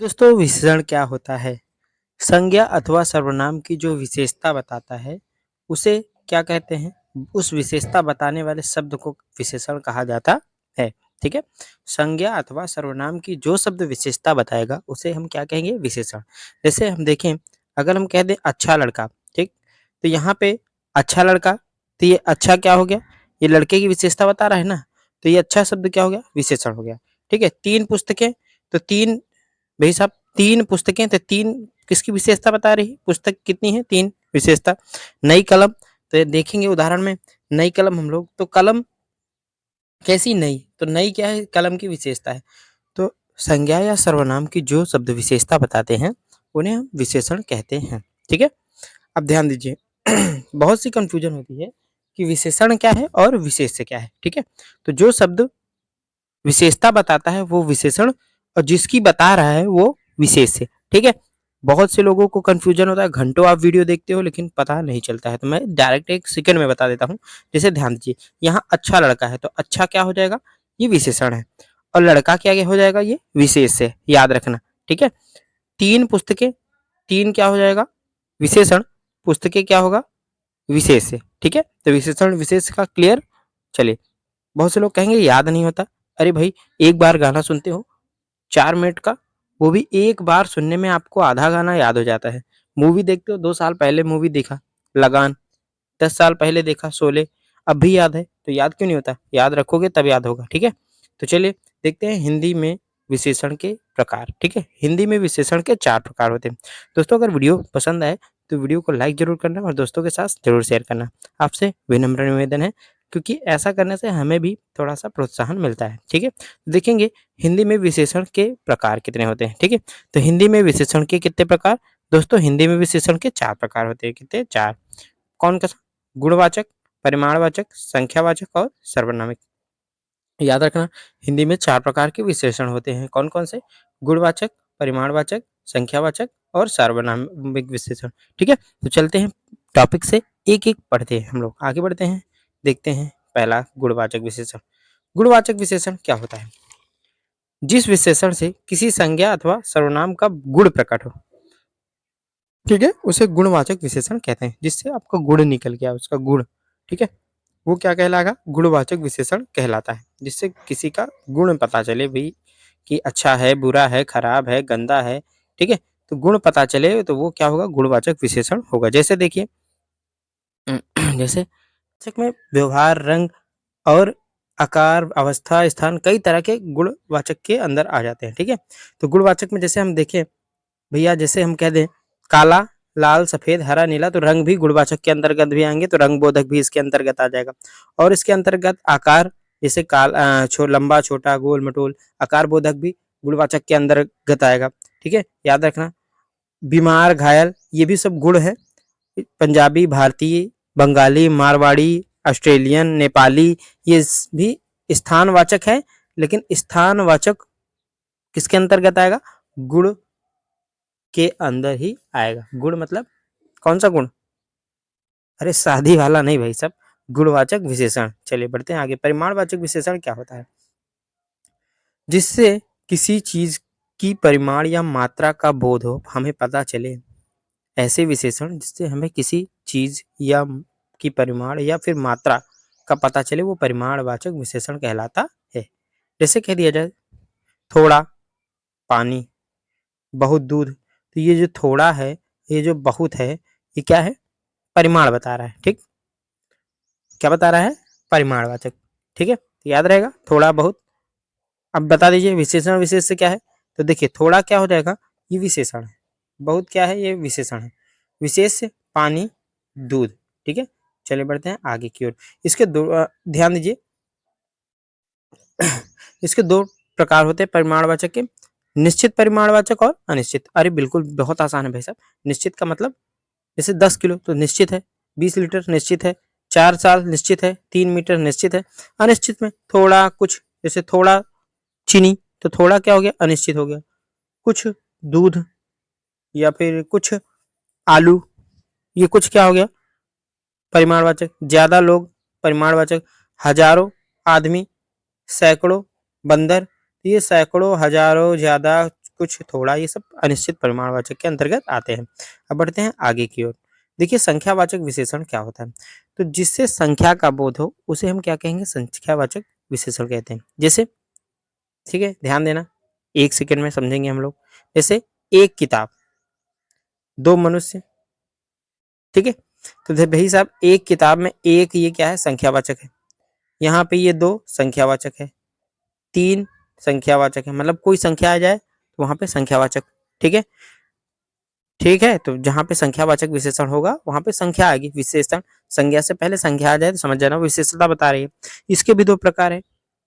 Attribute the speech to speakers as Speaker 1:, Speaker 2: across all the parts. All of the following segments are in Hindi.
Speaker 1: दोस्तों विशेषण क्या होता है? संज्ञा अथवा सर्वनाम की जो विशेषता बताता है, उसे क्या कहते हैं? उस विशेषता बताने वाले शब्द को विशेषण कहा जाता है, ठीक है? संज्ञा अथवा सर्वनाम की जो शब्द विशेषता बताएगा, उसे हम क्या कहेंगे? विशेषण। जैसे हम देखें, अगर हम कह दें अच्छा लड़का, ठीक? तो यहाँ पे अच्छा लड़का, तो ये अच्छा क्या हो गया? ये लड़के की विशेषता बता रहा है ना, तो ये अच्छा शब्द क्या हो गया? विशेषण हो गया, ठीक है? 3 पुस्तकें, तो 3 भाई साहब 3 पुस्तकें, तो 3 किसकी विशेषता बता रही है? पुस्तक कितनी है? 3 विशेषता। नई कलम, तो ये देखेंगे उदाहरण में, नई कलम हम लोग, तो कलम कैसी नई? तो नई क्या है? कलम की विशेषता है। तो संज्ञा या सर्वनाम की जो शब्द विशेषता बताते हैं, उन्हें हम विशेषण कहते हैं, ठीक है? अब ध्यान दीजिए बहुत सी कन्फ्यूजन होती है कि विशेषण क्या है और विशेष्य क्या है, ठीक है? तो जो शब्द विशेषता बताता है वो विशेषण, और जिसकी बता रहा है वो विशेष्य, ठीक है? बहुत से लोगों को कंफ्यूजन होता है, घंटों आप वीडियो देखते हो लेकिन पता नहीं चलता है, तो मैं डायरेक्ट 1 सेकंड में बता देता हूँ। जैसे ध्यान दीजिए, यहाँ अच्छा लड़का है, तो अच्छा क्या हो जाएगा? ये विशेषण है, और लड़का क्या हो जाएगा? ये विशेष्य, याद रखना, ठीक है? 3 पुस्तकें, 3 क्या हो जाएगा? विशेषण, पुस्तकें क्या होगा? विशेष्य, ठीक है? तो विशेषण विशेष्य का क्लियर? चलिए, बहुत से लोग कहेंगे याद नहीं होता। अरे भाई, एक बार गाना सुनते हो 4 मिनट का, वो भी एक बार सुनने में आपको आधा गाना याद हो जाता है। मूवी देखते हो, 2 साल पहले मूवी देखा लगान, 10 साल पहले देखा शोले, अब भी याद है, तो याद क्यों नहीं होता? याद रखोगे तब याद होगा, ठीक है? तो चलिए देखते हैं हिंदी में विशेषण के प्रकार, ठीक है? हिंदी में विशेषण के 4 प्रकार होते हैं। दोस्तों अगर वीडियो पसंद आए तो वीडियो को लाइक ज़रूर करना और दोस्तों के साथ ज़रूर शेयर करना। आपसे विनम्र निवेदन है, क्योंकि ऐसा करने से हमें भी थोड़ा-सा प्रोत्साहन मिलता है, ठीक है? देखेंगे हिंदी में विशेषण के प्रकार कितने होते हैं, ठीक है? तो हिंदी में विशेषण के कितने प्रकार? दोस्तों हिंदी में विशेषण के 4 प्रकार होते हैं, कितने? 4। कौन-कौन सा? गुणवाचक, परिमाणवाचक, संख्यावाचक और सार्वनामिक। याद रखना, हिंदी में 4 प्रकार के विशेषण होते हैं। कौन-कौन से? गुणवाचक, परिमाणवाचक, संख्यावाचक और सार्वनामिक विशेषण, ठीक है? तो चलते हैं टॉपिक से एक-एक पढ़ते हैं हम लोग। आगे बढ़ते हैं, देखते हैं पहला गुणवाचक विशेषण। गुणवाचक विशेषण क्या होता है? जिस विशेषण से किसी संज्ञा अथवा सर्वनाम का गुण प्रकट हो, ठीक है? उसे गुणवाचक विशेषण कहते हैं। जिससे आपका गुण निकल गया, उसका गुण, ठीक है? वो क्या कहलाएगा? गुणवाचक विशेषण कहलाता है। जिससे किसी का गुण पता चले भई, कि अच्छा है, बुरा है, खराब है, गंदा है, ठीक है? तो गुण पता चले तो वो क्या होगा? गुणवाचक विशेषण होगा। जैसे देखिए जैसे वाचक में व्यवहार, रंग और आकार, अवस्था, स्थान, कई तरह के गुणवाचक के अंदर आ जाते हैं, ठीक है? तो गुणवाचक में जैसे हम देखें भैया, जैसे हम कह दें काला, लाल, सफेद, हरा, नीला, तो रंग भी गुणवाचक के अंतर्गत भी आएँगे, तो रंग बोधक भी इसके अंतर्गत आ जाएगा। और इसके अंतर्गत आकार, जैसे लंबा, छोटा, गोल, मटोल, आकार बोधक भी गुणवाचक के अंतर्गत आएगा, ठीक है? याद रखना। बीमार, घायल, ये भी सब गुण है। पंजाबी, भारतीय, बंगाली, मारवाड़ी, ऑस्ट्रेलियन, नेपाली, ये भी स्थानवाचक है, लेकिन स्थानवाचक किसके अंतर्गत आएगा? गुण के अंदर ही आएगा। गुण मतलब कौन सा गुण? अरे शादी वाला नहीं भाई साहब, गुणवाचक विशेषण। चलिए बढ़ते हैं आगे। परिमाणवाचक विशेषण क्या होता है? जिससे किसी चीज की परिमाण या मात्रा का बोध हो, हमें पता चले। ऐसे विशेषण जिससे हमें किसी चीज या की परिमाण या फिर मात्रा का पता चले, वो परिमाणवाचक विशेषण कहलाता है। जैसे कह दिया जाए थोड़ा पानी, बहुत दूध, तो ये जो थोड़ा है, ये जो बहुत है, ये क्या है? परिमाण बता रहा है, ठीक? क्या बता रहा है? परिमाणवाचक, ठीक है? याद रहेगा थोड़ा बहुत। अब बता दीजिए विशेषण विशेष्य क्या है? तो देखिए थोड़ा क्या हो जाएगा? ये विशेषण है। बहुत क्या है? ये विशेषण है। विशेष्य पानी, दूध, ठीक है? चलिए बढ़ते हैं आगे की ओर। इसके ध्यान दीजिए इसके 2 प्रकार होते हैं परिमाणवाचक के, निश्चित परिमाणवाचक और अनिश्चित। अरे बिल्कुल, बहुत आसान है भाई साहब। निश्चित का मतलब जैसे 10 किलो तो निश्चित है, 20 लीटर निश्चित है, 4 साल निश्चित है, 3 मीटर निश्चित है। अनिश्चित में थोड़ा कुछ, जैसे थोड़ा चीनी, तो थोड़ा क्या हो गया? अनिश्चित हो गया। कुछ दूध या फिर कुछ आलू, ये कुछ क्या हो गया? परिमाणवाचक। ज़्यादा लोग, परिमाणवाचक। हज़ारों आदमी, सैकड़ों बंदर, ये सैकड़ों, हज़ारों, ज़्यादा, कुछ, थोड़ा, ये सब अनिश्चित परिमाणवाचक के अंतर्गत आते हैं। अब बढ़ते हैं आगे की ओर। देखिए संख्यावाचक विशेषण क्या होता है? तो जिससे संख्या का बोध हो उसे हम क्या कहेंगे? संख्यावाचक विशेषण कहते हैं। जैसे, ठीक है, ध्यान देना, 1 सेकंड में समझेंगे हम लोग। जैसे एक किताब, 2 मनुष्य, ठीक है? तो भाई साहब एक किताब में एक ये क्या है? संख्यावाचक है। यहाँ पे ये 2 संख्यावाचक है, 3 संख्यावाचक है, मतलब कोई संख्या आ जाए तो वहाँ पे संख्यावाचक, ठीक है? ठीक है, तो जहाँ पे संख्यावाचक विशेषण होगा वहाँ पे संख्या आएगी। विशेषण संज्ञा से पहले संख्या आ जाए तो समझ जाना विशेषता बता रही है। इसके भी 2 प्रकार है,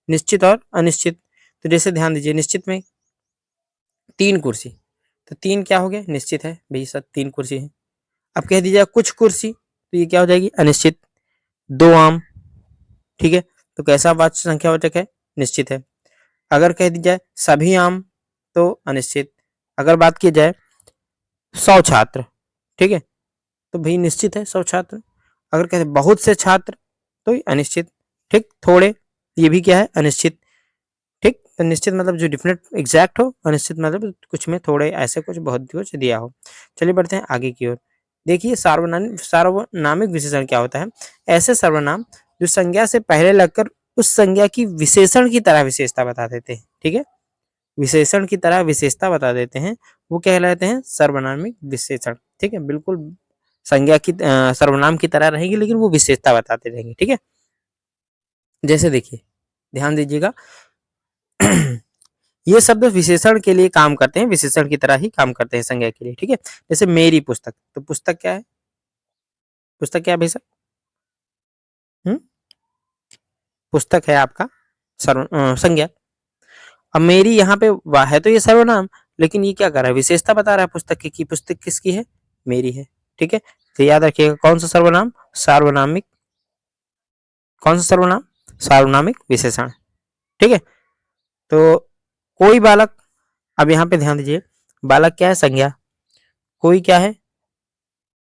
Speaker 1: निश्चित और अनिश्चित। तो जैसे ध्यान दीजिए, निश्चित में 3 कुर्सी, तो 3 क्या हो गया? निश्चित है, भई सब 3 कुर्सी है। अब कह दीजिए कुछ कुर्सी, तो ये क्या हो जाएगी? अनिश्चित। 2 आम, ठीक है? तो कैसा वाचक संख्यावाचक है? निश्चित है। अगर कह दी जाए सभी आम, तो अनिश्चित। अगर बात की जाए 100 छात्र, ठीक है? तो भाई निश्चित है 100 छात्र। अगर कहते बहुत से छात्र, तो ये अनिश्चित। ठीक, थोड़े, ये भी क्या है? अनिश्चित। ठीक, तो निश्चित मतलब जो डिफिनेट एग्जैक्ट हो, अनिश्चित मतलब कुछ में थोड़े, ऐसे कुछ, बहुत कुछ दिया हो। चलिए बढ़ते हैं आगे की ओर। देखिए सार्वनामिक विशेषण क्या होता है? ऐसे सर्वनाम जो संज्ञा से पहले लगकर उस संज्ञा की विशेषण की तरह विशेषता बता देते हैं, ठीक है? विशेषण की तरह विशेषता बता देते हैं, वो कहलाते हैं सर्वनामिक विशेषण। ठीक है, बिल्कुल संज्ञा की सर्वनाम की तरह रहेगी, लेकिन वो विशेषता बताते रहेंगे, ठीक है? जैसे देखिए, ध्यान दीजिएगा, ये शब्द विशेषण के लिए काम करते हैं, विशेषण की तरह ही काम करते हैं संज्ञा के लिए, ठीक है? जैसे मेरी पुस्तक, तो पुस्तक क्या है? पुस्तक क्या है भाई साहब? पुस्तक है आपका संज्ञा। अब मेरी यहाँ पे वाह है, तो ये सर्वनाम, लेकिन ये क्या कर रहा है? विशेषता बता रहा है पुस्तक की पुस्तक किसकी है? मेरी है, ठीक है? तो याद रखिएगा, कौन सा सर्वनाम? सार्वनामिक। कौन सा सर्वनाम? सार्वनामिक विशेषण, ठीक है? तो कोई बालक, अब यहाँ पे ध्यान दीजिए, बालक क्या है? संज्ञा। कोई क्या है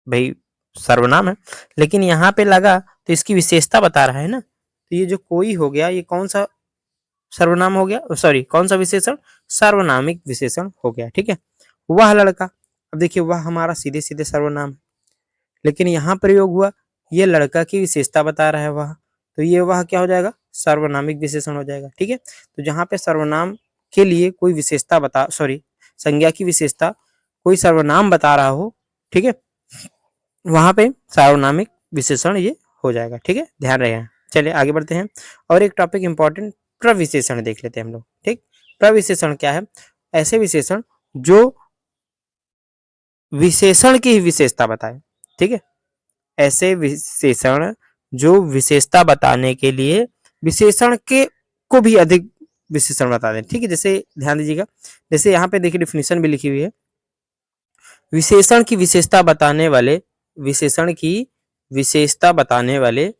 Speaker 1: भाई? सर्वनाम है, लेकिन यहाँ पे लगा तो इसकी विशेषता बता रहा है ना। तो ये जो कोई हो गया, ये कौन सा सर्वनाम हो गया? सॉरी, कौन सा विशेषण? सार्वनामिक विशेषण हो गया, ठीक है? वह लड़का, अब देखिए वह हमारा सीधे सीधे सर्वनाम, लेकिन यहाँ प्रयोग हुआ, ये लड़का की विशेषता बता रहा है वह, तो ये वह क्या हो जाएगा? सर्वनामिक विशेषण हो जाएगा, ठीक है? तो जहाँ पे सर्वनाम के लिए कोई विशेषता बता, सॉरी, संज्ञा की विशेषता कोई सर्वनाम बता रहा हो, ठीक है, वहां पे सार्वनामिक विशेषण ये हो जाएगा, ठीक है? ध्यान रहे। चलिए आगे बढ़ते हैं, और एक टॉपिक इंपॉर्टेंट, प्रविशेषण देख लेते हैं हम लोग, ठीक? प्रविशेषण क्या है? ऐसे विशेषण जो विशेषण की ही विशेषता बताए, ठीक है? ऐसे विशेषण जो विशेषता बताने के लिए विशेषण के को भी अधिक विशेषण बता दें, ठीक है? जैसे ध्यान दीजिएगा, जैसे यहाँ पे देखिए डिफिनेशन भी लिखी हुई है, विशेषण की विशेषता बताने वाले, विशेषण की विशेषता बताने वाले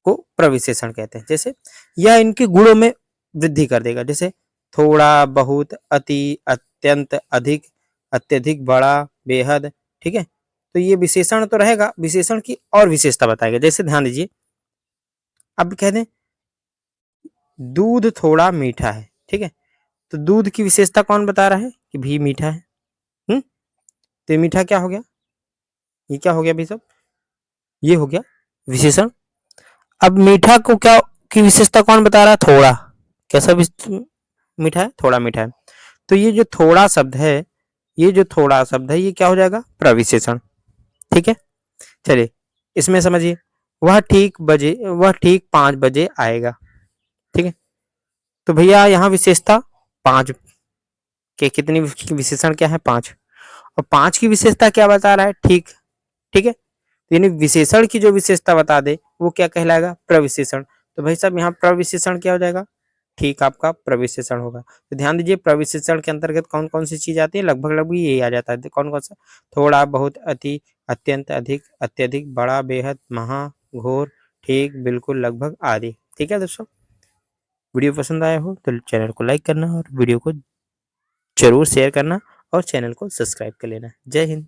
Speaker 1: को प्रविशेषण कहते हैं। जैसे यह इनके गुणों में वृद्धि कर देगा, जैसे थोड़ा, बहुत, अति, अत्यंत, अधिक, अत्यधिक, बड़ा, बेहद, ठीक है? तो ये विशेषण तो रहेगा, विशेषण की और विशेषता बताएगा। जैसे ध्यान दीजिए, अब कह दें दूध थोड़ा मीठा है, ठीक है? तो दूध की विशेषता कौन बता रहा है? कि भी मीठा है। तो ये मीठा क्या हो गया? ये क्या हो गया भाई साहब? ये हो गया विशेषण। अब मीठा को क्या की विशेषता कौन बता रहा है? थोड़ा। कैसा मीठा है? थोड़ा मीठा है। तो ये जो थोड़ा शब्द है, ये जो थोड़ा शब्द है, ये क्या हो जाएगा? प्रविशेषण, ठीक है? चलिए इसमें समझिए, वह ठीक 5 बजे आएगा, ठीक है? तो भैया यहाँ विशेषता 5 के, कितनी विशेषण क्या है? 5। और 5 की विशेषता क्या बता रहा है? ठीक, ठीक है? यानी विशेषण की जो विशेषता बता दे वो क्या कहलाएगा? प्रविशेषण। तो भाई साहब यहाँ प्रविशेषण क्या हो जाएगा? ठीक, आपका प्रविशेषण होगा। तो ध्यान दीजिए, प्रविशेषण के अंतर्गत कौन कौन सी चीज आती है? लगभग लगभग यही आ जाता है। कौन कौन सा? थोड़ा, बहुत, अति, अत्यंत, अधिक, अत्यधिक, बड़ा, बेहद, महा, घोर, ठीक, बिल्कुल, लगभग आदि। ठीक है दोस्तों, वीडियो पसंद आया हो तो चैनल को लाइक करना और वीडियो को जरूर शेयर करना और चैनल को सब्सक्राइब कर लेना। जय हिंद।